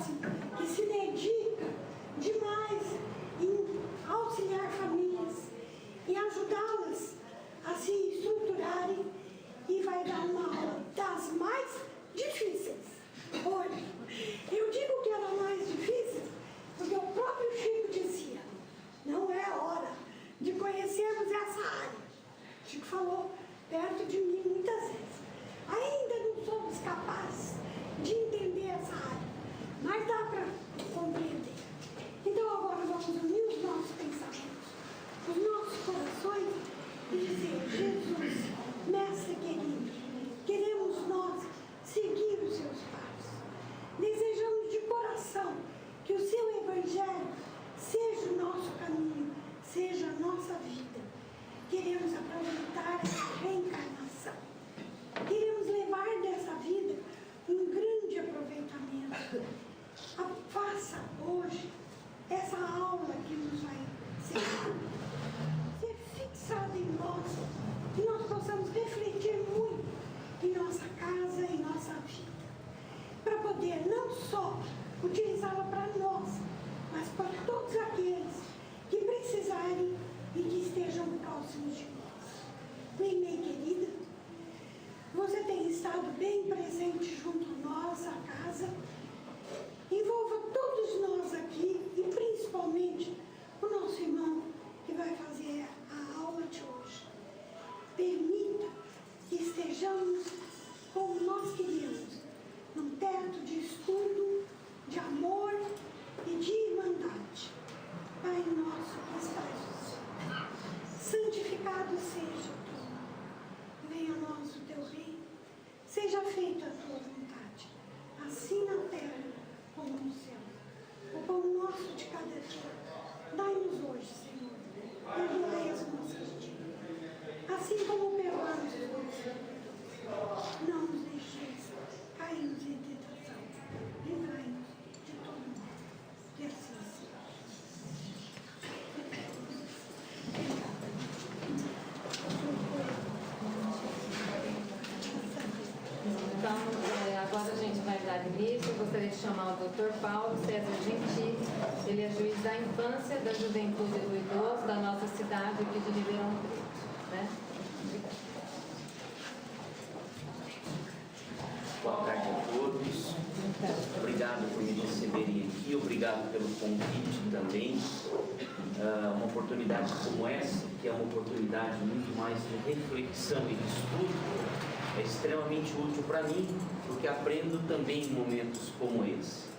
próximo, que se dedica demais em auxiliar famílias, em ajudá-las a se estruturarem, e vai dar uma aula das mais difíceis. Hoje, eu digo que eram mais difíceis porque o próprio Chico dizia: não é a hora de conhecermos essa área. Chico falou perto de mim muitas vezes: ainda não somos capazes de entender essa área, mas dá para compreender. Então agora vamos unir os nossos pensamentos, os nossos corações, e dizer: Jesus, Mestre querido, queremos nós seguir os seus passos. Desejamos de coração que o seu Evangelho seja o nosso caminho, seja a nossa vida. Queremos aproveitar essa reencarnação. Queremos levar dessa vida um grande aproveitamento. Faça hoje essa aula que nos vai ser fixada em nós, que nós possamos refletir muito em nossa casa, em nossa vida, para poder não só utilizá-la para nós, mas para todos aqueles que precisarem e que estejam próximos de nós. Neném querida, você tem estado bem presente junto a nossa casa. Envolva todos nós aqui e principalmente o nosso irmão que vai fazer a aula de hoje. Permita que estejamos como nós queríamos, num teto de estudo, de amor e de irmandade. Pai nosso que estás no céu, santificado seja o teu nome. Venha a nós o teu reino, seja feita a tua vontade, assim na terra como no céu. O pão nosso de cada dia, dai-nos hoje, Senhor. Perdoai as nossas dívidas, assim como perdoamos os nossos devedores. Não nos deixeis cairmos em tentação. Livrai-nos de todo mal. Que assim seja. Então, agora a gente vai dar início. Eu gostaria de chamar o Dr. Paulo César Gentili. Ele é juiz da infância, da juventude e do idoso da nossa cidade aqui de Ribeirão Preto. Né? Boa tarde a todos. Obrigado por me receberem aqui, obrigado pelo convite também. Uma oportunidade como essa, que é uma oportunidade muito mais de reflexão e de estudo, é extremamente útil para mim, porque aprendo também em momentos como esse.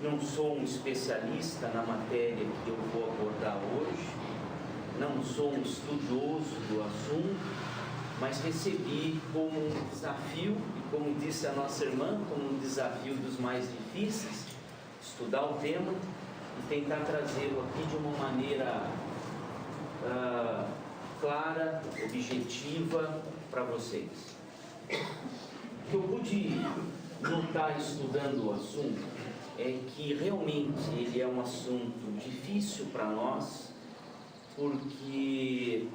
Não sou um especialista na matéria que eu vou abordar hoje, não sou um estudioso do assunto, mas recebi como um desafio, e como disse a nossa irmã, como um desafio dos mais difíceis, estudar o tema e tentar trazê-lo aqui de uma maneira clara, objetiva para vocês. O que eu pude notar estudando o assunto é que realmente ele é um assunto difícil para nós, porque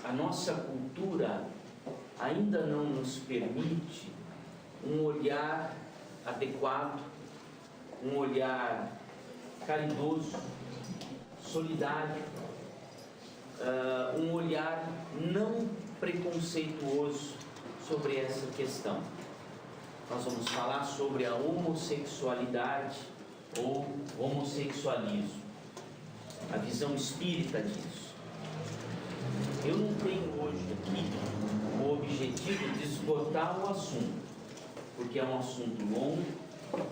a nossa cultura ainda não nos permite um olhar adequado, um olhar caridoso, solidário, um olhar não preconceituoso sobre essa questão. Nós vamos falar sobre a homossexualidade ou homossexualismo, a visão espírita disso. Eu não tenho hoje aqui o objetivo de esgotar o assunto, porque é um assunto longo,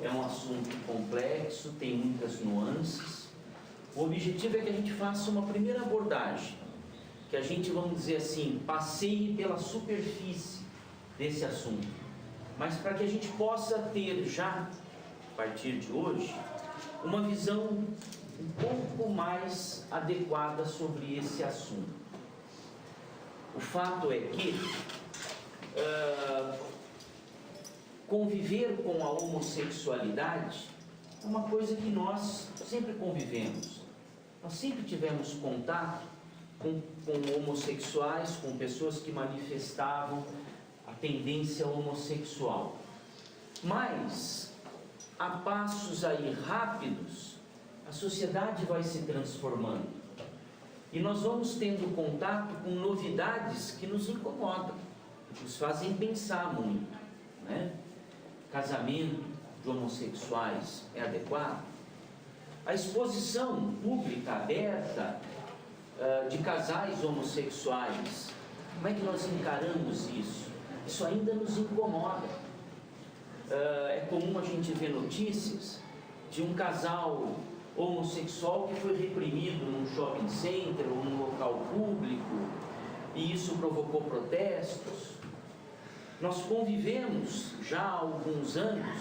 é um assunto complexo, tem muitas nuances. O objetivo é que a gente faça uma primeira abordagem, que a gente, vamos dizer assim, passeie pela superfície desse assunto, mas para que a gente possa ter já, a partir de hoje, uma visão um pouco mais adequada sobre esse assunto. O fato é que conviver com a homossexualidade é uma coisa que nós sempre convivemos. Nós sempre tivemos contato com homossexuais, com pessoas que manifestavam a tendência homossexual. Mas a passos aí rápidos, a sociedade vai se transformando. E nós vamos tendo contato com novidades que nos incomodam, nos fazem pensar muito, né? Casamento de homossexuais é adequado? A exposição pública aberta de casais homossexuais, como é que nós encaramos isso? Isso ainda nos incomoda. É comum a gente ver notícias de um casal homossexual que foi reprimido num shopping center ou num local público, e isso provocou protestos. Nós convivemos já há alguns anos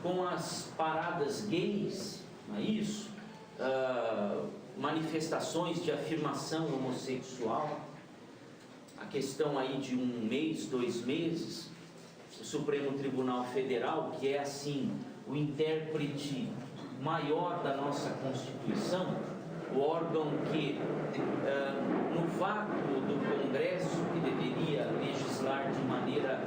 com as paradas gays, não é isso? Manifestações de afirmação homossexual. A questão aí de 1 mês, 2 meses, o Supremo Tribunal Federal, que é assim o intérprete maior da nossa Constituição, o órgão que, no vácuo do Congresso, que deveria legislar de maneira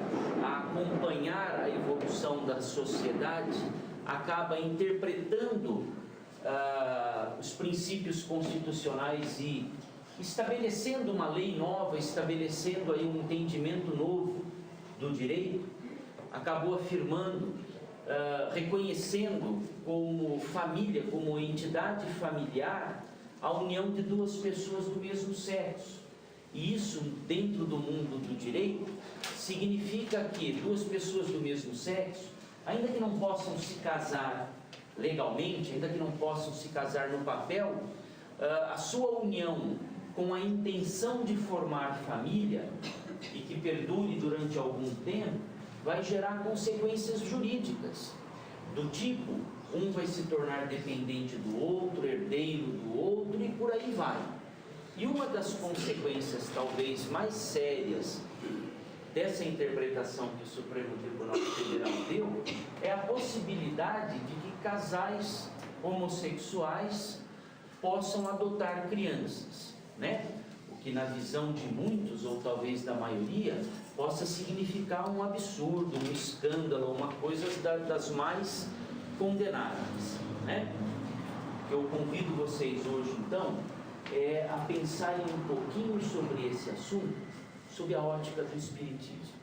a acompanhar a evolução da sociedade, acaba interpretando os princípios constitucionais e estabelecendo uma lei nova, estabelecendo aí um entendimento novo do direito, acabou afirmando, reconhecendo como família, como entidade familiar, a união de 2 pessoas do mesmo sexo. E isso, dentro do mundo do direito, significa que 2 pessoas do mesmo sexo, ainda que não possam se casar legalmente, ainda que não possam se casar no papel, a sua união com a intenção de formar família e que perdure durante algum tempo, vai gerar consequências jurídicas, do tipo, um vai se tornar dependente do outro, herdeiro do outro, e por aí vai. E uma das consequências talvez mais sérias dessa interpretação que o Supremo Tribunal Federal deu é a possibilidade de que casais homossexuais possam adotar crianças, né? O que na visão de muitos, ou talvez da maioria, possa significar um absurdo, um escândalo, uma coisa das mais condenáveis, né? O que eu convido vocês hoje, então, é a pensarem um pouquinho sobre esse assunto, sob a ótica do Espiritismo.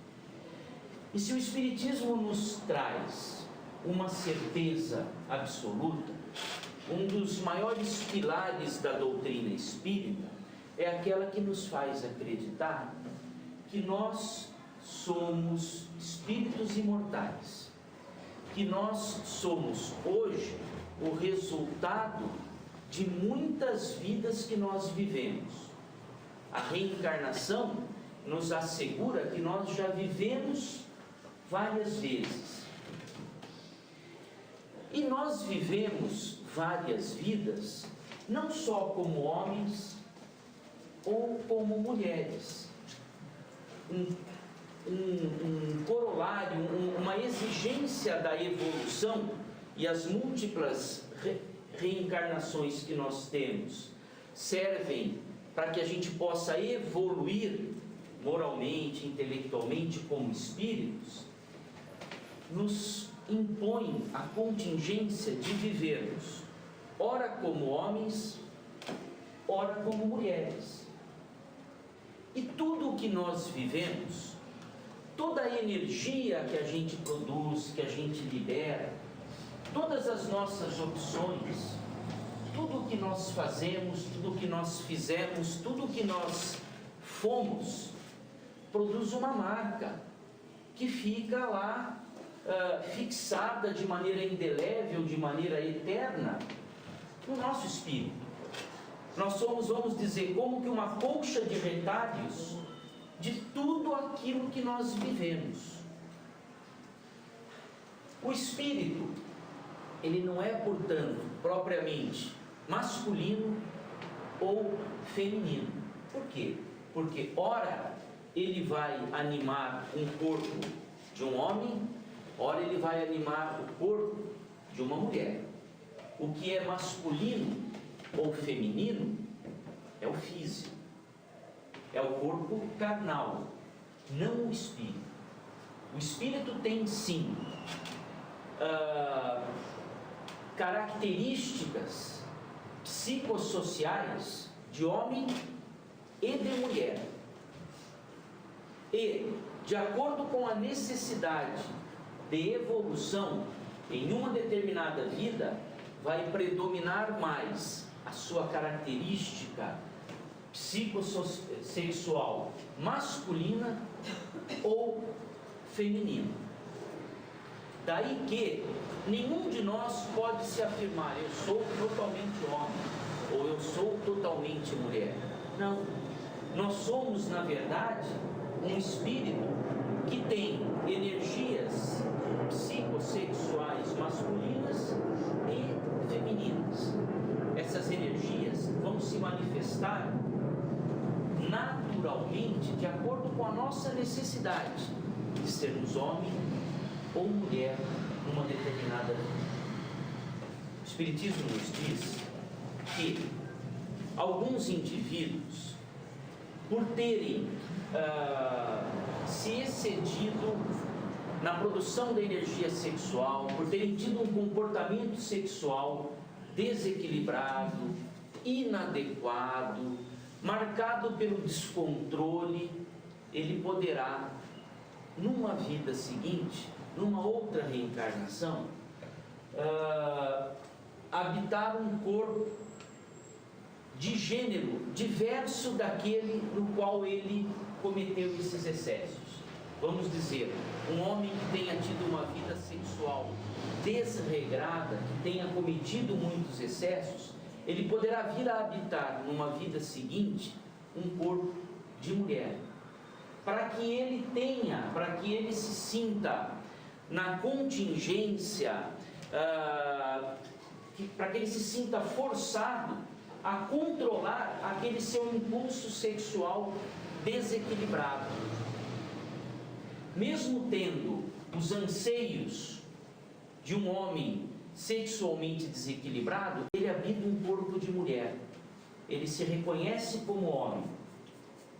E se o Espiritismo nos traz uma certeza absoluta, um dos maiores pilares da doutrina espírita é aquela que nos faz acreditar que nós somos espíritos imortais, que nós somos hoje o resultado de muitas vidas que nós vivemos. A reencarnação nos assegura que nós já vivemos várias vezes. E nós vivemos várias vidas, não só como homens ou como mulheres. Um corolário, uma exigência da evolução e as múltiplas reencarnações que nós temos servem para que a gente possa evoluir moralmente, intelectualmente como espíritos, nos impõe a contingência de vivermos ora como homens, ora como mulheres. E tudo o que nós vivemos, toda a energia que a gente produz, que a gente libera, todas as nossas opções, tudo o que nós fazemos, tudo o que nós fizemos, tudo o que nós fomos, produz uma marca que fica lá fixada de maneira indelével, de maneira eterna no nosso espírito. Nós somos, vamos dizer, como que uma colcha de retalhos de tudo aquilo que nós vivemos. O espírito, ele não é, portanto, propriamente masculino ou feminino. Por quê? Porque, ora, ele vai animar um corpo de um homem, ora ele vai animar o corpo de uma mulher. O que é masculino ou feminino é o físico, é o corpo carnal, não o espírito. O espírito tem sim características psicossociais de homem e de mulher. E, de acordo com a necessidade de evolução em uma determinada vida, vai predominar mais a sua característica psicossexual masculina ou feminina. Daí que nenhum de nós pode se afirmar: eu sou totalmente homem ou eu sou totalmente mulher. Não, nós somos, na verdade, um espírito que tem energias psicossexuais masculinas e femininas. Essas energias vão se manifestar naturalmente de acordo com a nossa necessidade de sermos homem ou mulher numa determinada vida. O Espiritismo nos diz que alguns indivíduos, por terem se excedido na produção da energia sexual, por terem tido um comportamento sexual desequilibrado, inadequado, marcado pelo descontrole, ele poderá, numa vida seguinte, numa outra reencarnação, habitar um corpo de gênero diverso daquele no qual ele cometeu esses excessos. Vamos dizer, um homem que tenha tido uma vida sexual desregrada, que tenha cometido muitos excessos, ele poderá vir a habitar numa vida seguinte um corpo de mulher, para que ele se sinta na contingência, para que ele se sinta forçado a controlar aquele seu impulso sexual desequilibrado. Mesmo tendo os anseios de um homem sexualmente desequilibrado, ele habita um corpo de mulher. Ele se reconhece como homem.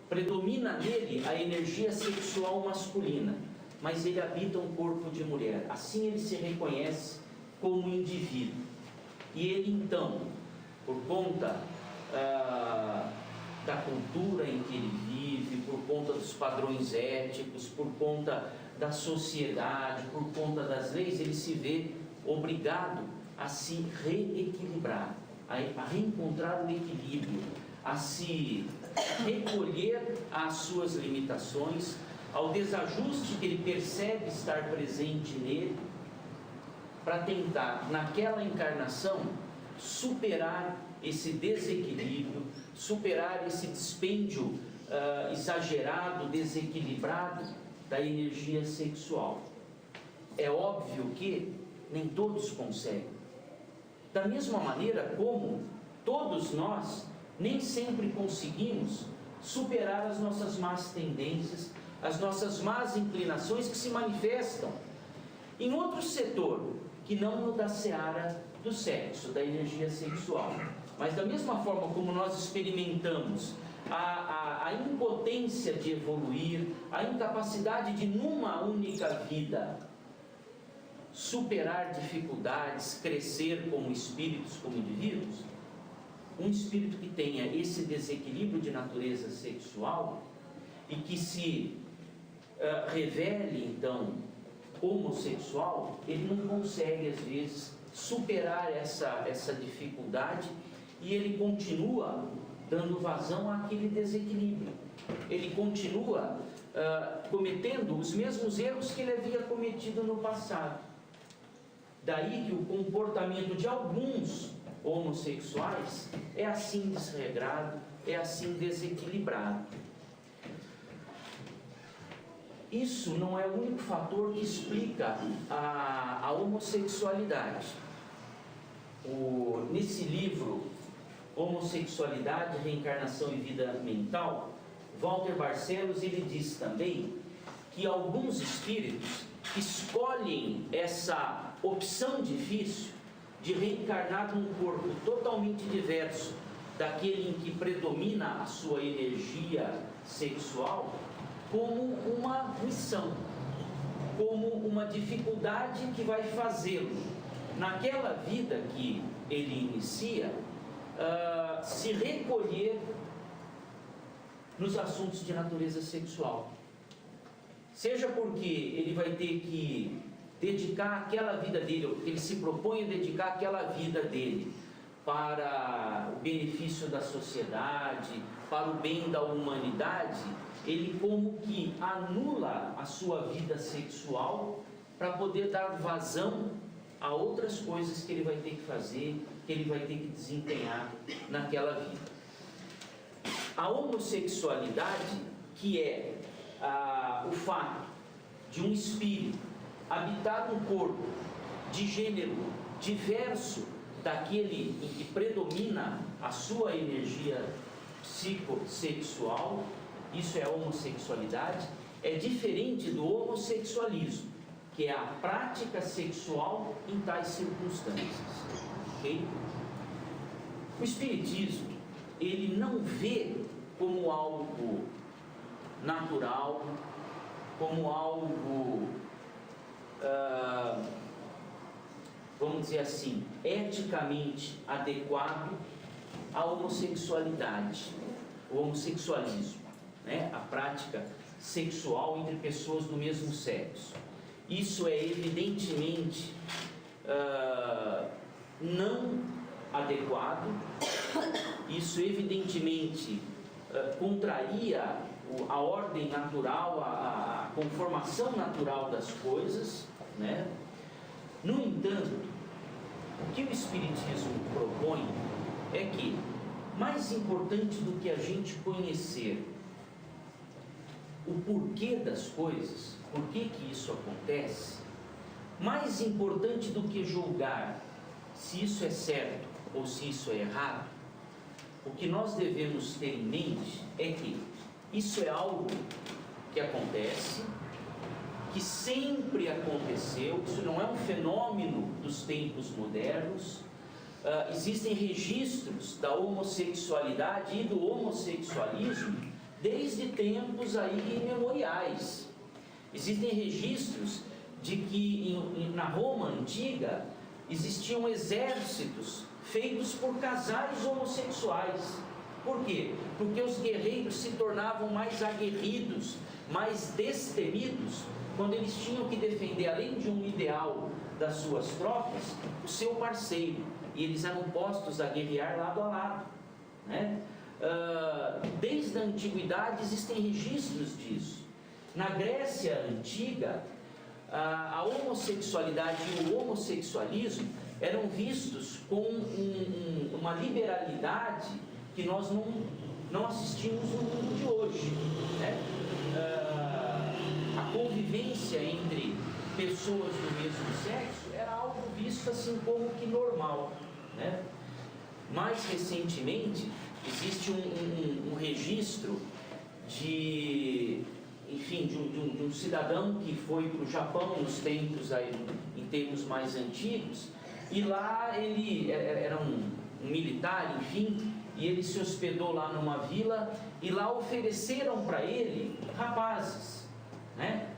Predomina nele a energia sexual masculina, mas ele habita um corpo de mulher. Assim ele se reconhece como indivíduo. E ele então, por conta da cultura em que ele vive, por conta dos padrões éticos, por conta da sociedade, por conta das leis, ele se vê obrigado a se reequilibrar, a reencontrar o equilíbrio, a se recolher às suas limitações, ao desajuste que ele percebe estar presente nele, para tentar, naquela encarnação, superar esse desequilíbrio, superar esse dispêndio exagerado, desequilibrado da energia sexual. É óbvio que nem todos conseguem. Da mesma maneira como todos nós nem sempre conseguimos superar as nossas más tendências, as nossas más inclinações que se manifestam em outro setor, que não no da seara do sexo, da energia sexual. Mas da mesma forma como nós experimentamos a impotência de evoluir, a incapacidade de, numa única vida, superar dificuldades, crescer como espíritos, como indivíduos, um espírito que tenha esse desequilíbrio de natureza sexual e que se revele, então, homossexual, ele não consegue, às vezes, superar essa dificuldade e ele continua dando vazão àquele desequilíbrio. Ele continua cometendo os mesmos erros que ele havia cometido no passado. Daí que o comportamento de alguns homossexuais é assim desregrado, é assim desequilibrado. Isso não é o único fator que explica a homossexualidade. Nesse livro, Homossexualidade, Reencarnação e Vida Mental, Walter Barcelos, ele diz também que alguns espíritos escolhem essa opção difícil de reencarnar num corpo totalmente diverso daquele em que predomina a sua energia sexual, como uma missão, como uma dificuldade que vai fazê-lo naquela vida que ele inicia, se recolher nos assuntos de natureza sexual. Seja porque ele vai ter que dedicar aquela vida dele, ou ele se propõe a dedicar aquela vida dele para o benefício da sociedade, para o bem da humanidade, ele como que anula a sua vida sexual para poder dar vazão a outras coisas que ele vai ter que fazer, que ele vai ter que desempenhar naquela vida. A homossexualidade, que é o fato de um espírito habitar um corpo de gênero diverso daquele em que predomina a sua energia psicossexual, isso é a homossexualidade, é diferente do homossexualismo, que é a prática sexual em tais circunstâncias. Okay? O Espiritismo, ele não vê como algo natural, como algo, vamos dizer assim, eticamente adequado à homossexualidade, o homossexualismo, né? A prática sexual entre pessoas do mesmo sexo. Isso é evidentemente não adequado, isso evidentemente contraria a ordem natural, a conformação natural das coisas, né? No entanto, o que o Espiritismo propõe é que, mais importante do que a gente conhecer o porquê das coisas, por que isso acontece, mais importante do que julgar se isso é certo ou se isso é errado, o que nós devemos ter em mente é que isso é algo que acontece, que sempre aconteceu, isso não é um fenômeno dos tempos modernos. Existem registros da homossexualidade e do homossexualismo desde tempos aí imemoriais. Existem registros de que na Roma antiga existiam exércitos feitos por casais homossexuais. Por quê? Porque os guerreiros se tornavam mais aguerridos, mais destemidos, quando eles tinham que defender, além de um ideal das suas tropas, o seu parceiro. E eles eram postos a guerrear lado a lado, né? Desde a antiguidade existem registros disso. Na Grécia antiga, a homossexualidade e o homossexualismo eram vistos com uma liberalidade que nós não assistimos no mundo de hoje, né? A convivência entre pessoas do mesmo sexo era algo visto assim como que normal, né? Mais recentemente existe um registro de um cidadão que foi para o Japão nos tempos aí, em tempos mais antigos, e lá ele era um militar, enfim, e ele se hospedou lá numa vila, e lá ofereceram para ele rapazes, né,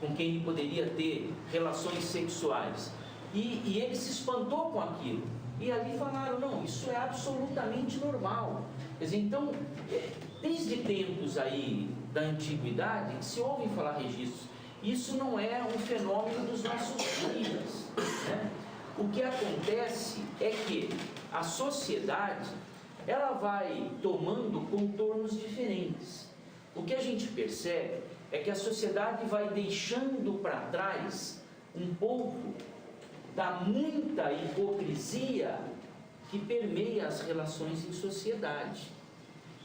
com quem ele poderia ter relações sexuais, e ele se espantou com aquilo, e ali falaram, não, isso é absolutamente normal. Quer dizer, então, desde tempos aí da antiguidade, que se ouvem falar registros, isso não é um fenômeno dos nossos dias, né? O que acontece é que a sociedade, ela vai tomando contornos diferentes. O que a gente percebe é que a sociedade vai deixando para trás um pouco da muita hipocrisia que permeia as relações em sociedade.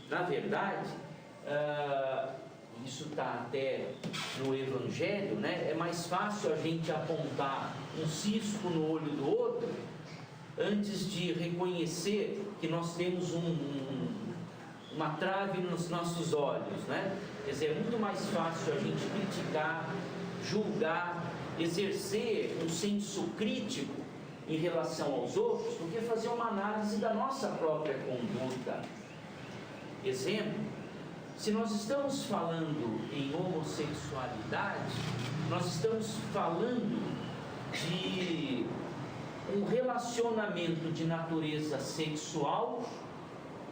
Na verdade, isso está até no Evangelho, né? É mais fácil a gente apontar um cisco no olho do outro antes de reconhecer que nós temos uma trave nos nossos olhos, né? Quer dizer, é muito mais fácil a gente criticar, julgar, exercer um senso crítico em relação aos outros do que fazer uma análise da nossa própria conduta. Exemplo, se nós estamos falando em homossexualidade, nós estamos falando de relacionamento de natureza sexual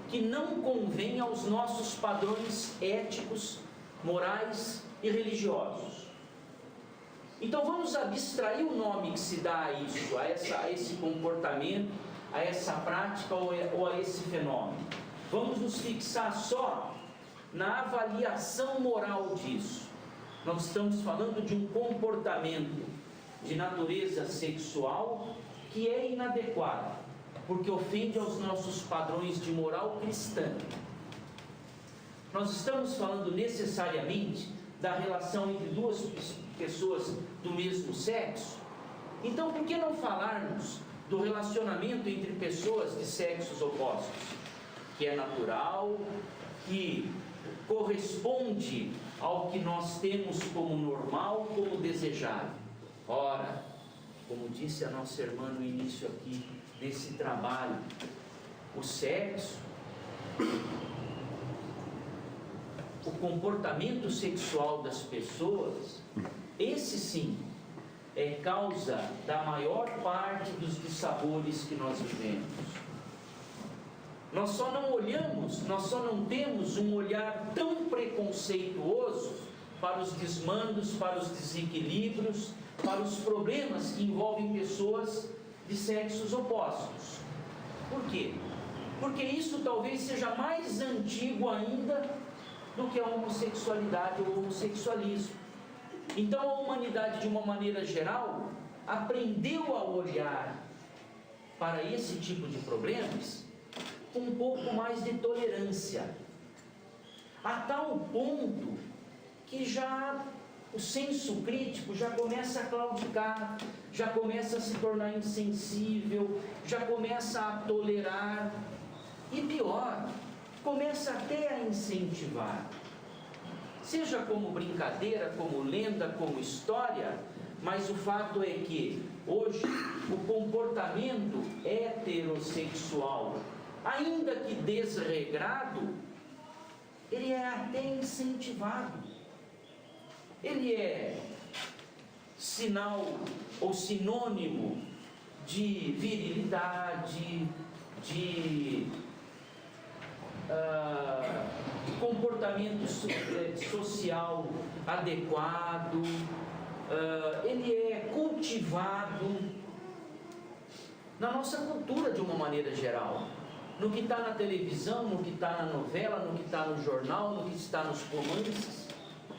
que não convém aos nossos padrões éticos, morais e religiosos. Então vamos abstrair o nome que se dá a isso, a esse comportamento, a essa prática ou a esse fenômeno. Vamos nos fixar só na avaliação moral disso. Nós estamos falando de um comportamento de natureza sexual que é inadequado, porque ofende aos nossos padrões de moral cristã. Nós estamos falando necessariamente da relação entre duas pessoas do mesmo sexo. Então, por que não falarmos do relacionamento entre pessoas de sexos opostos, que é natural, que corresponde ao que nós temos como normal, como desejável? Ora, como disse a nossa irmã no início aqui desse trabalho, o sexo, o comportamento sexual das pessoas, esse sim é causa da maior parte dos dissabores que nós vivemos. Nós só não temos um olhar tão preconceituoso para os desmandos, para os desequilíbrios, para os problemas que envolvem pessoas de sexos opostos. Por quê? Porque isso talvez seja mais antigo ainda do que a homossexualidade ou o homossexualismo. Então a humanidade, de uma maneira geral, aprendeu a olhar para esse tipo de problemas com um pouco mais de tolerância, a tal ponto que já o senso crítico já começa a claudicar, já começa a se tornar insensível, já começa a tolerar e pior, começa até a incentivar. Seja como brincadeira, como lenda, como história, mas o fato é que hoje o comportamento heterossexual, ainda que desregrado, ele é até incentivado. Ele é sinal ou sinônimo de virilidade, de comportamento social adequado, ele é cultivado na nossa cultura de uma maneira geral, no que está na televisão, no que está na novela, no que está no jornal, no que está nos romances,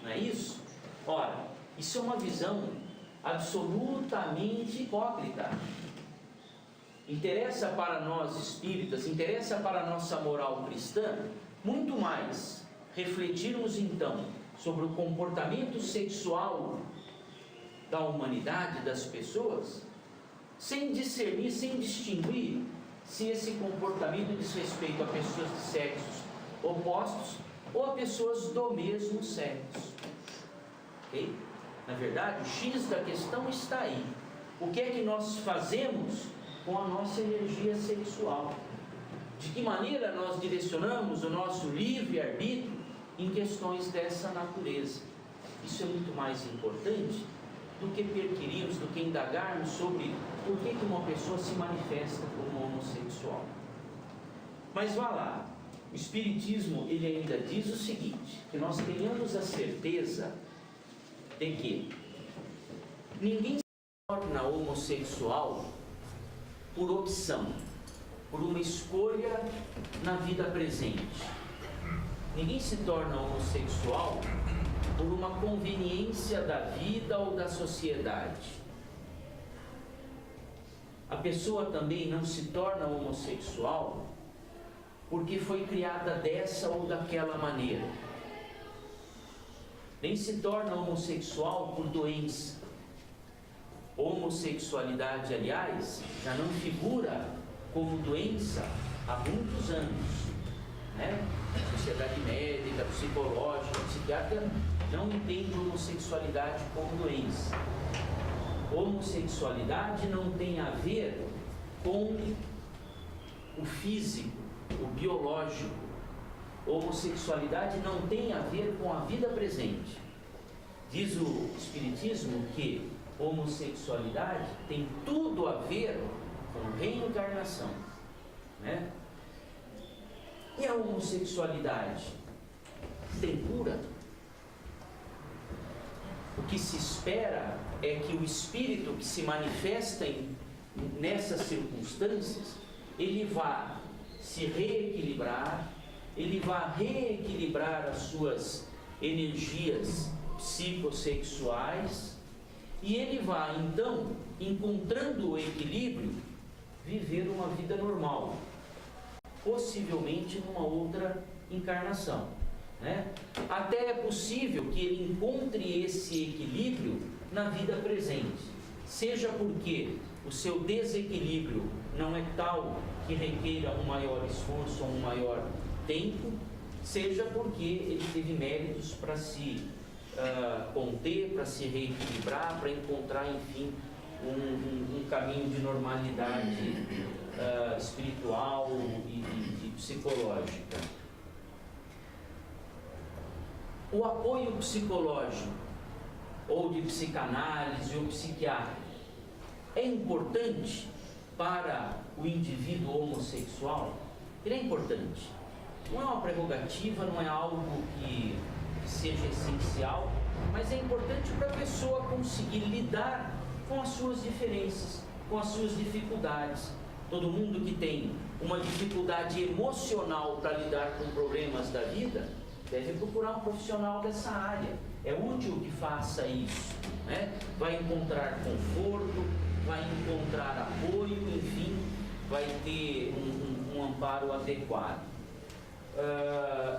não é isso? Ora, isso é uma visão absolutamente hipócrita. Interessa para nós espíritas, interessa para a nossa moral cristã, muito mais refletirmos então sobre o comportamento sexual da humanidade, das pessoas, sem discernir, sem distinguir se esse comportamento diz respeito a pessoas de sexos opostos ou a pessoas do mesmo sexo. Okay? Na verdade, o X da questão está aí. O que é que nós fazemos com a nossa energia sexual? De que maneira nós direcionamos o nosso livre-arbítrio em questões dessa natureza? Isso é muito mais importante do que perquirirmos, do que indagarmos sobre por que uma pessoa se manifesta como homossexual. Mas vá lá, o Espiritismo ele ainda diz o seguinte, que nós tenhamos a certeza de que ninguém se torna homossexual por opção, por uma escolha na vida presente. Ninguém se torna homossexual por uma conveniência da vida ou da sociedade. A pessoa também não se torna homossexual porque foi criada dessa ou daquela maneira. Nem se torna homossexual por doença. Homossexualidade, aliás, já não figura como doença há muitos anos, né? A sociedade médica, psicológica, psiquiátrica não entende homossexualidade como doença. Homossexualidade não tem a ver com o físico, o biológico. Homossexualidade não tem a ver com a vida presente. Diz o Espiritismo que homossexualidade tem tudo a ver como reencarnação, né? E a homossexualidade tem cura? O que se espera é que o espírito que se manifesta nessas circunstâncias, ele vá se reequilibrar, ele vá reequilibrar as suas energias psicossexuais e ele vai, então, encontrando o equilíbrio, viver uma vida normal, possivelmente numa outra encarnação, né? Até é possível que ele encontre esse equilíbrio na vida presente, seja porque o seu desequilíbrio não é tal que requeira um maior esforço ou um maior tempo, seja porque ele teve méritos para se conter, para se reequilibrar, para encontrar, enfim, um caminho de normalidade espiritual e psicológica. O apoio psicológico, ou de psicanálise ou psiquiátrico, é importante para o indivíduo homossexual? Ele é importante. Não é uma prerrogativa, não é algo que seja essencial, mas é importante para a pessoa conseguir lidar com as suas diferenças, com as suas dificuldades. Todo mundo que tem uma dificuldade emocional para lidar com problemas da vida deve procurar um profissional dessa área. É útil que faça isso, né? Vai encontrar conforto, vai encontrar apoio, enfim, vai ter um amparo adequado.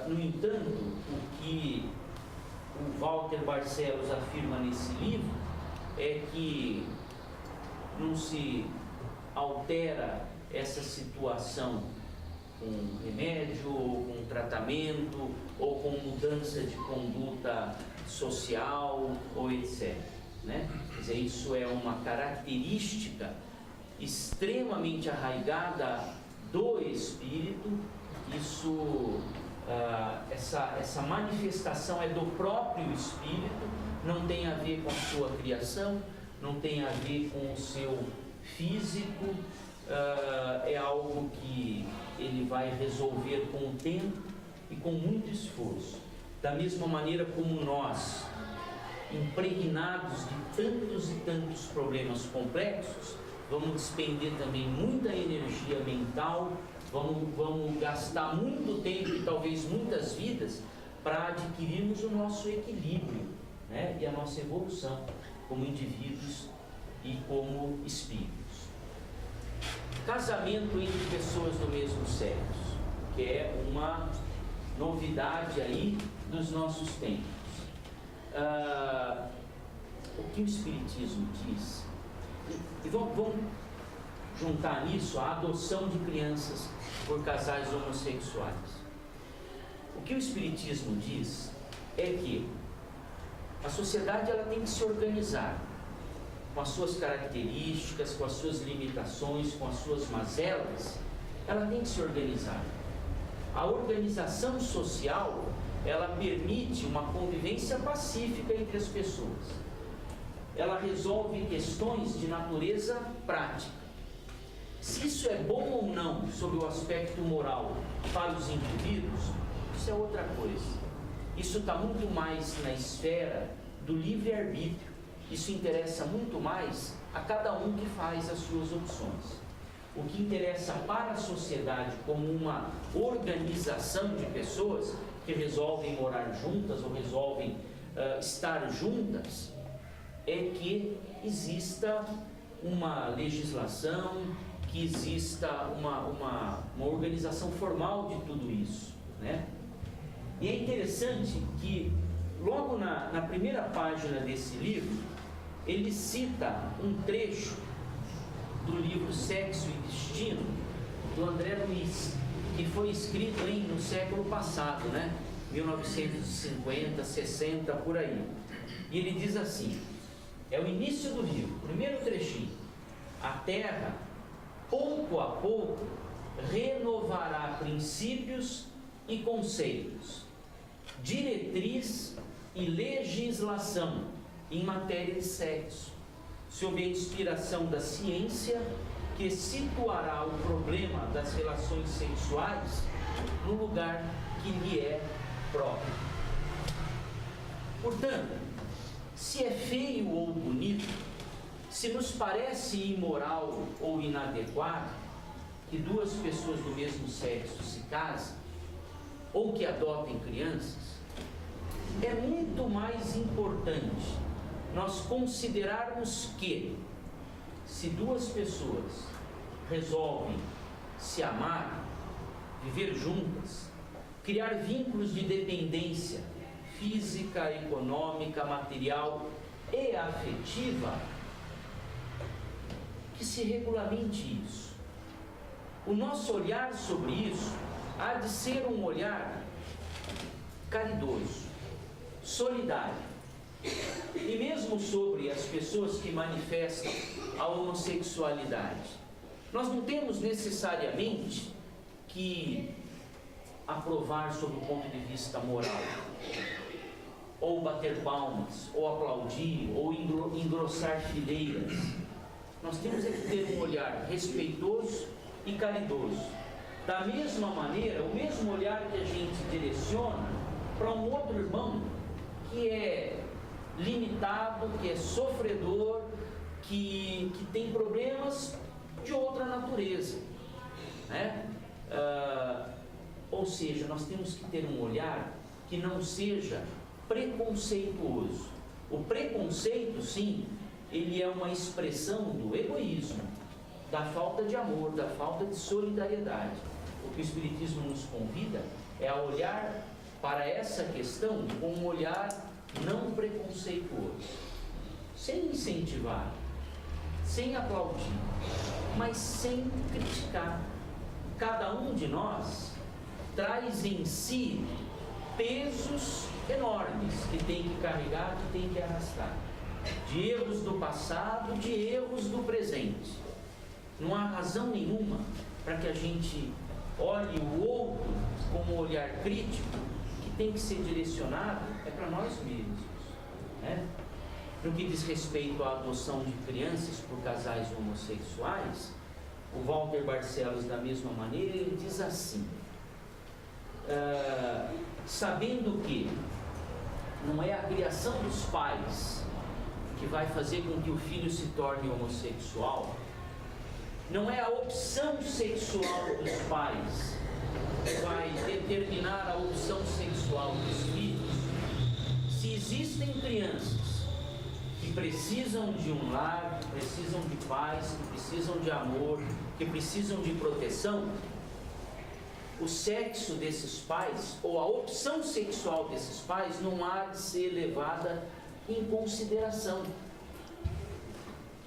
No entanto, o que o Walter Barcelos afirma nesse livro é que não se altera essa situação com remédio, ou com tratamento, ou com mudança de conduta social, ou etc. Né? Quer dizer, isso é uma característica extremamente arraigada do espírito. Isso, essa manifestação é do próprio espírito, não tem a ver com a sua criação, não tem a ver com o seu físico, é algo que ele vai resolver com o tempo e com muito esforço. Da mesma maneira como nós, impregnados de tantos e tantos problemas complexos, vamos despender também muita energia mental, vamos gastar muito tempo e talvez muitas vidas para adquirirmos o nosso equilíbrio, né? E a nossa evolução como indivíduos e como espíritos. Casamento entre pessoas do mesmo sexo, que é uma novidade aí dos nossos tempos. O que o Espiritismo diz, e vamos juntar nisso a adoção de crianças por casais homossexuais. O que o Espiritismo diz é que a sociedade ela tem que se organizar com as suas características, com as suas limitações, com as suas mazelas. Ela tem que se organizar. A organização social ela permite uma convivência pacífica entre as pessoas. Ela resolve questões de natureza prática. Se isso é bom ou não, sob o aspecto moral, para os indivíduos, isso é outra coisa. Isso está muito mais na esfera do livre-arbítrio. Isso interessa muito mais a cada um que faz as suas opções. O que interessa para a sociedade como uma organização de pessoas que resolvem morar juntas ou resolvem estar juntas, é que exista uma legislação, que exista uma organização formal de tudo isso, né? E é interessante que logo na primeira página desse livro ele cita um trecho do livro Sexo e Destino do André Luiz, que foi escrito no século passado, né? 1950, 60, por aí. E ele diz assim, é o início do livro, primeiro trechinho: a Terra, pouco a pouco, renovará princípios e conceitos, diretriz e legislação em matéria de sexo, sob a inspiração da ciência que situará o problema das relações sexuais no lugar que lhe é próprio. Portanto, se é feio ou bonito, se nos parece imoral ou inadequado que duas pessoas do mesmo sexo se casem ou que adotem crianças, é muito mais importante nós considerarmos que, se duas pessoas resolvem se amar, viver juntas, criar vínculos de dependência física, econômica, material e afetiva, que se regulamente isso. O nosso olhar sobre isso há de ser um olhar caridoso, solidário. E mesmo sobre as pessoas que manifestam a homossexualidade, nós não temos necessariamente que aprovar sob o ponto de vista moral, ou bater palmas, ou aplaudir, ou engrossar fileiras. Nós temos que ter um olhar respeitoso e caridoso. Da mesma maneira, o mesmo olhar que a gente direciona para um outro irmão que é limitado, que é sofredor, que tem problemas de outra natureza, né? Ou seja, nós temos que ter um olhar que não seja preconceituoso. O preconceito, sim, ele é uma expressão do egoísmo, da falta de amor, da falta de solidariedade. O que o Espiritismo nos convida é a olhar para essa questão com um olhar não preconceituoso, sem incentivar, sem aplaudir, mas sem criticar. Cada um de nós traz em si pesos enormes que tem que carregar, que tem que arrastar, de erros do passado, de erros do presente. Não há razão nenhuma para que a gente olhe o outro com um olhar crítico, que tem que ser direcionado para nós mesmos, né? No que diz respeito à adoção de crianças por casais homossexuais, o Walter Barcelos, da mesma maneira, ele diz assim: sabendo que não é a criação dos pais que vai fazer com que o filho se torne homossexual, não é a opção sexual dos pais que vai determinar a opção sexual dos filhos. Se existem crianças que precisam de um lar, que precisam de paz, que precisam de amor, que precisam de proteção, o sexo desses pais, ou a opção sexual desses pais, não há de ser levada em consideração.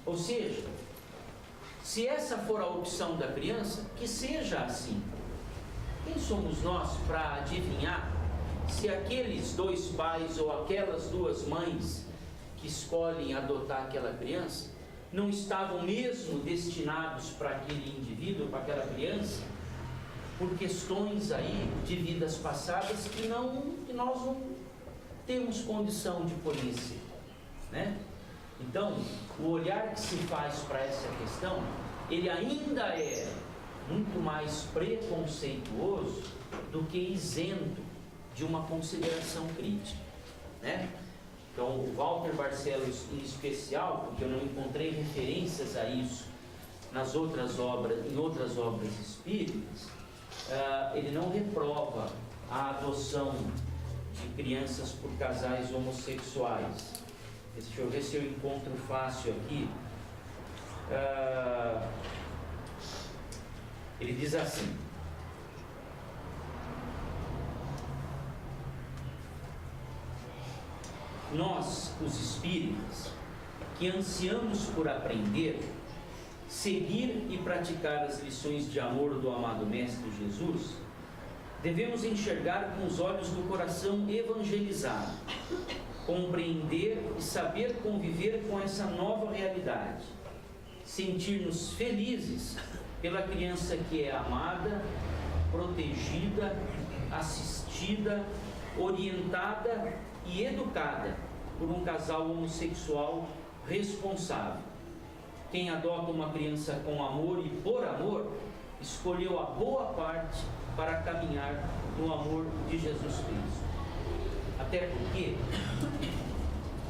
Ou seja, se essa for a opção da criança, que seja assim. Quem somos nós para adivinhar se aqueles dois pais ou aquelas duas mães que escolhem adotar aquela criança não estavam mesmo destinados para aquele indivíduo, para aquela criança, por questões aí de vidas passadas que nós não temos condição de conhecer, né? Então, o olhar que se faz para essa questão, ele ainda é muito mais preconceituoso do que isento de uma consideração crítica, né? Então, o Walter Barcelos em especial, porque eu não encontrei referências a isso nas outras obras, em outras obras espíritas, ele não reprova a adoção de crianças por casais homossexuais. Deixa eu ver se eu encontro fácil aqui. Ele diz assim: nós, os espíritas, que ansiamos por aprender, seguir e praticar as lições de amor do amado Mestre Jesus, devemos enxergar com os olhos do coração evangelizado, compreender e saber conviver com essa nova realidade, sentir-nos felizes pela criança que é amada, protegida, assistida, orientada e educada por um casal homossexual responsável, quem adota uma criança com amor e por amor, escolheu a boa parte para caminhar no amor de Jesus Cristo. Até porque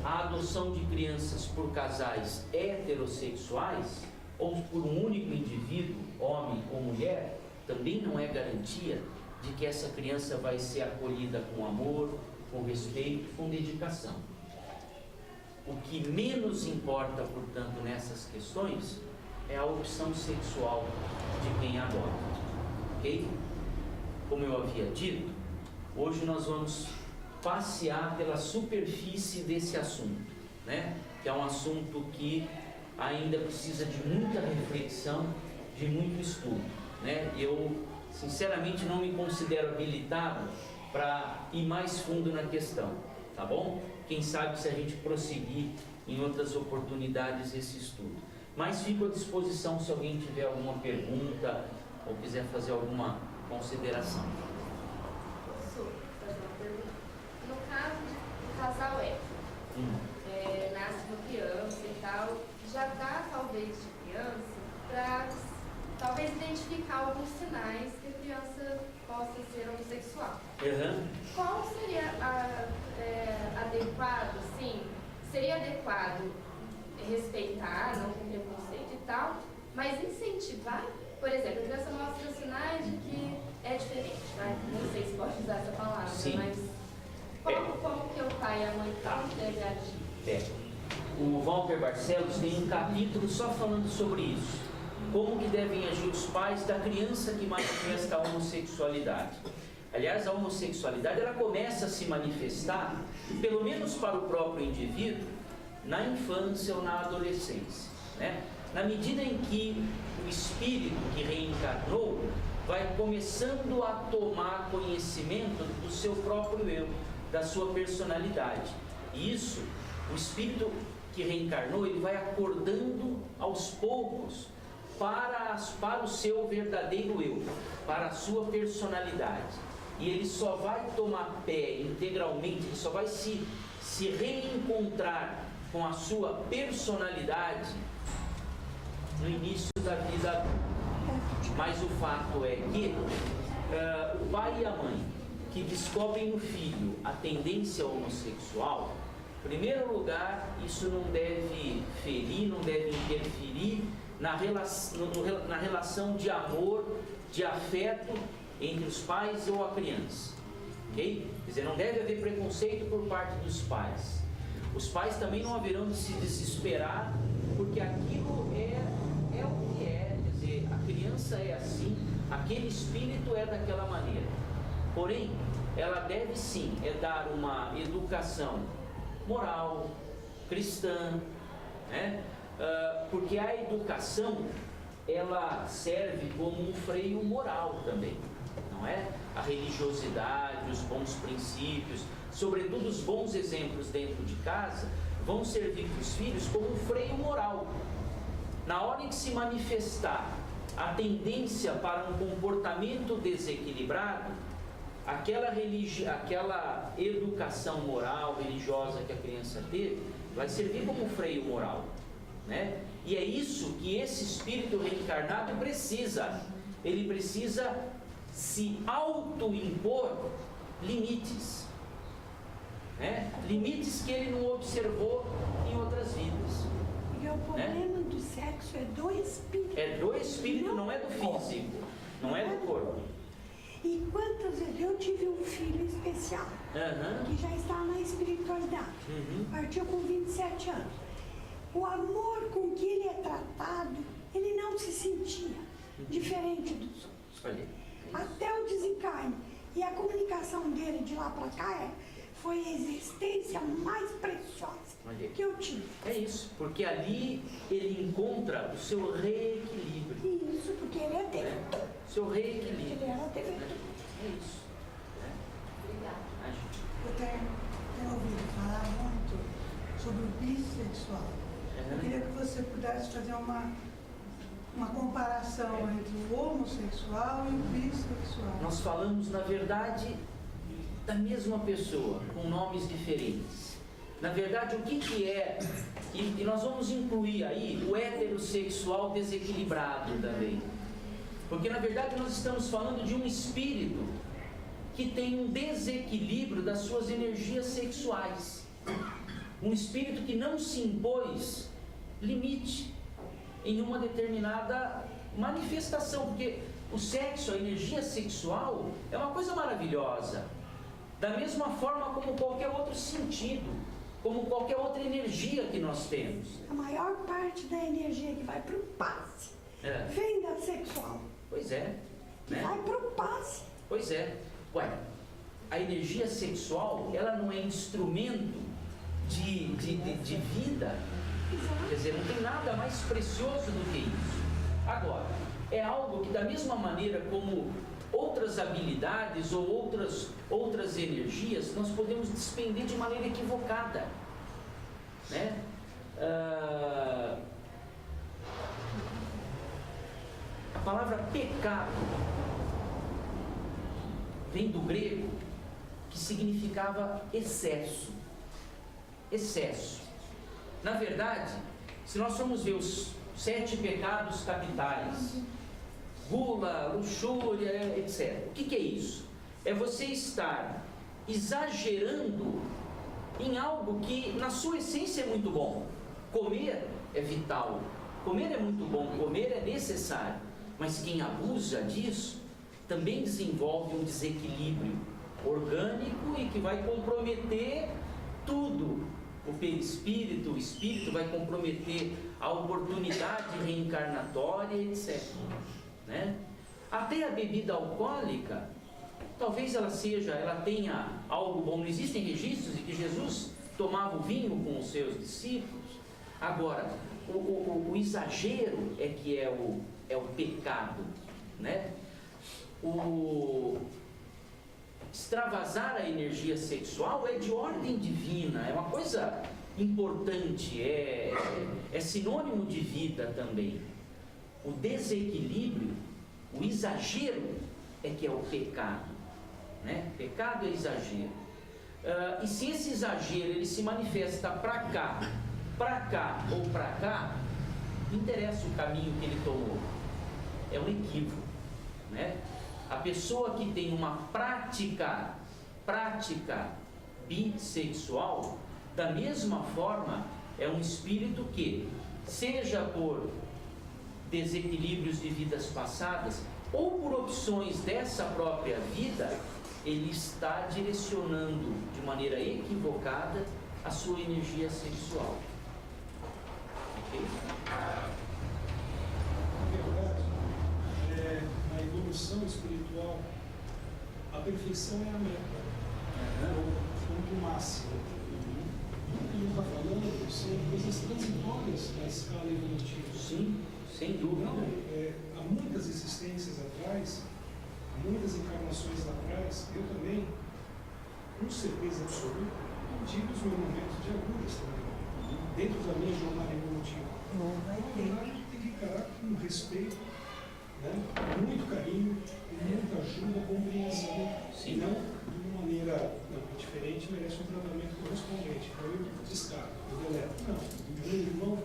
a adoção de crianças por casais heterossexuais ou por um único indivíduo, homem ou mulher, também não é garantia de que essa criança vai ser acolhida com amor, com respeito, com dedicação. O que menos importa, portanto, nessas questões é a opção sexual de quem adota, ok? Como eu havia dito, hoje nós vamos passear pela superfície desse assunto, né? Que é um assunto que ainda precisa de muita reflexão, de muito estudo, né? Eu, sinceramente, não me considero habilitado para ir mais fundo na questão, tá bom? Quem sabe se a gente prosseguir em outras oportunidades esse estudo. Mas fico à disposição se alguém tiver alguma pergunta ou quiser fazer alguma consideração. Posso fazer uma pergunta? No caso de um casal hétero, nasce uma criança e tal, já dá talvez de criança para talvez identificar alguns sinais que a criança possa ser homossexual. Qual seria adequado, sim? Seria adequado respeitar, não com preconceito e tal, mas incentivar? Por exemplo, a criança mostra sinais de que é diferente, né? Não sei se pode usar essa palavra, sim, mas como que o pai e a mãe devem agir? O Walter Barcelos tem um capítulo só falando sobre isso. Como que devem agir os pais da criança que manifesta a homossexualidade. Aliás, a homossexualidade ela começa a se manifestar, pelo menos para o próprio indivíduo, na infância ou na adolescência, né? Na medida em que o espírito que reencarnou vai começando a tomar conhecimento do seu próprio eu, da sua personalidade. E isso, o espírito que reencarnou, ele vai acordando aos poucos para o seu verdadeiro eu, para a sua personalidade. E ele só vai tomar pé integralmente, ele só vai se reencontrar com a sua personalidade no início da vida adulta. Mas o fato é que o pai e a mãe que descobrem no filho a tendência homossexual, em primeiro lugar, isso não deve ferir, não deve interferir na relação de amor, de afeto entre os pais ou a criança, ok? Quer dizer, não deve haver preconceito por parte dos pais. Os pais também não haverão de se desesperar, porque aquilo é o que é, quer dizer, a criança é assim, aquele espírito é daquela maneira. Porém, ela deve sim dar uma educação moral, cristã, né? Porque a educação, ela serve como um freio moral também, não é? A religiosidade, os bons princípios, sobretudo os bons exemplos dentro de casa, vão servir para os filhos como um freio moral. Na hora em que se manifestar a tendência para um comportamento desequilibrado, aquela educação moral, religiosa que a criança teve, vai servir como um freio moral, né? E é isso que esse espírito reencarnado precisa. Ele precisa se auto-impor limites, né? Limites que ele não observou em outras vidas. E o problema do sexo é do espírito. É do espírito, não é do físico, não é do corpo. E quantas vezes eu tive um filho especial, que já está na espiritualidade, partiu com 27 anos. O amor com que ele é tratado, ele não se sentia diferente dos outros. Até o desencarne. E a comunicação dele de lá para cá foi a existência mais preciosa que eu tive. É isso, porque ali ele encontra o seu reequilíbrio. Isso, porque ele é devedor. Seu reequilíbrio. Ele era devedor. É isso. Obrigada. Eu tenho ouvido falar muito sobre o bissexual. Eu queria que você pudesse fazer uma comparação entre o homossexual e o bissexual. Nós falamos, na verdade, da mesma pessoa, com nomes diferentes. Na verdade, o que é E nós vamos incluir aí o heterossexual desequilibrado também. Porque na verdade nós estamos falando de um espírito que tem um desequilíbrio das suas energias sexuais. Um espírito que não se impôs limite em uma determinada manifestação, porque o sexo, a energia sexual é uma coisa maravilhosa, da mesma forma como qualquer outro sentido, como qualquer outra energia que nós temos. A maior parte da energia que vai para o passe vem da sexual. Pois é, né? Vai para o passe. Pois é. Ué, a energia sexual, ela não é instrumento de vida. Quer dizer, não tem nada mais precioso do que isso. Agora, é algo que da mesma maneira como outras habilidades ou outras energias, nós podemos despender de maneira equivocada, né? A palavra pecado vem do grego, que significava excesso. Excesso. Na verdade, se nós formos ver os 7 pecados capitais, gula, luxúria, etc. O que é isso? É você estar exagerando em algo que na sua essência é muito bom. Comer é vital, comer é muito bom, comer é necessário, mas quem abusa disso também desenvolve um desequilíbrio orgânico e que vai comprometer tudo. O perispírito, o espírito vai comprometer a oportunidade reencarnatória, etc. Né? Até a bebida alcoólica, talvez ela tenha algo bom. Não existem registros de que Jesus tomava o vinho com os seus discípulos. Agora, o exagero é que é o pecado, né? Extravasar a energia sexual é de ordem divina, é uma coisa importante, é sinônimo de vida também. O desequilíbrio, o exagero é que é o pecado, né? Pecado é exagero. E se esse exagero ele se manifesta para cá ou para cá, não interessa o caminho que ele tomou, é um equívoco, né? A pessoa que tem uma prática bissexual, da mesma forma, é um espírito que, seja por desequilíbrios de vidas passadas ou por opções dessa própria vida, ele está direcionando de maneira equivocada a sua energia sexual. Ok? Na evolução espiritual, a perfeição é a meta, o ponto máximo. Tudo que a gente está falando são coisas transitórias na escala evolutiva. Sim, sem dúvida. Então, há muitas existências atrás, há muitas encarnações atrás, eu também, com certeza absoluta, tive os meus momentos de agulhas também, dentro da minha jornada evolutiva. Na verdade, tem que encarar com respeito, né? Muito carinho, muita ajuda, compreensão, e não de uma maneira diferente, merece um tratamento correspondente. Então eu descarto, eu deleto. Não, o meu irmão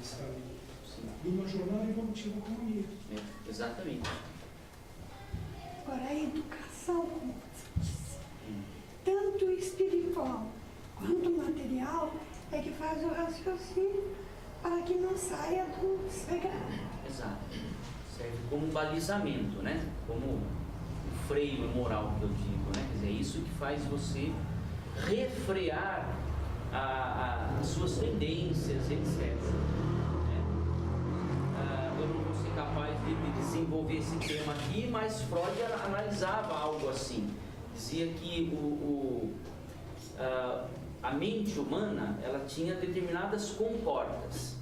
está ali, de uma jornada evolutiva como a minha. Exatamente. Agora, a educação, como você disse, tanto espiritual quanto material, é que faz o raciocínio para que não saia do sagrado. Exato. Serve como balizamento, né? Como o freio moral que eu digo, né? Quer dizer, é isso que faz você refrear as suas tendências, etc. Eu não vou ser capaz de desenvolver esse tema aqui, mas Freud analisava algo assim. Dizia que a mente humana, ela tinha determinadas comportas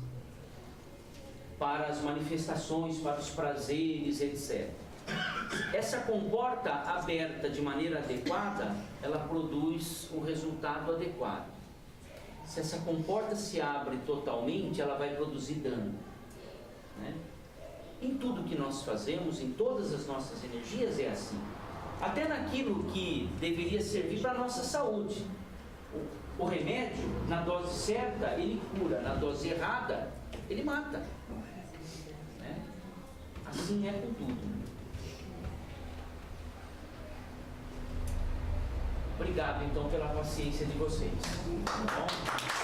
para as manifestações, para os prazeres, etc. Essa comporta aberta de maneira adequada, ela produz um resultado adequado. Se essa comporta se abre totalmente, ela vai produzir dano, né? Em tudo que nós fazemos, em todas as nossas energias é assim. Até naquilo que deveria servir para a nossa saúde. O remédio, na dose certa, ele cura, na dose errada, ele mata. Né? Assim é com tudo. Obrigado, então, pela paciência de vocês. Tá bom?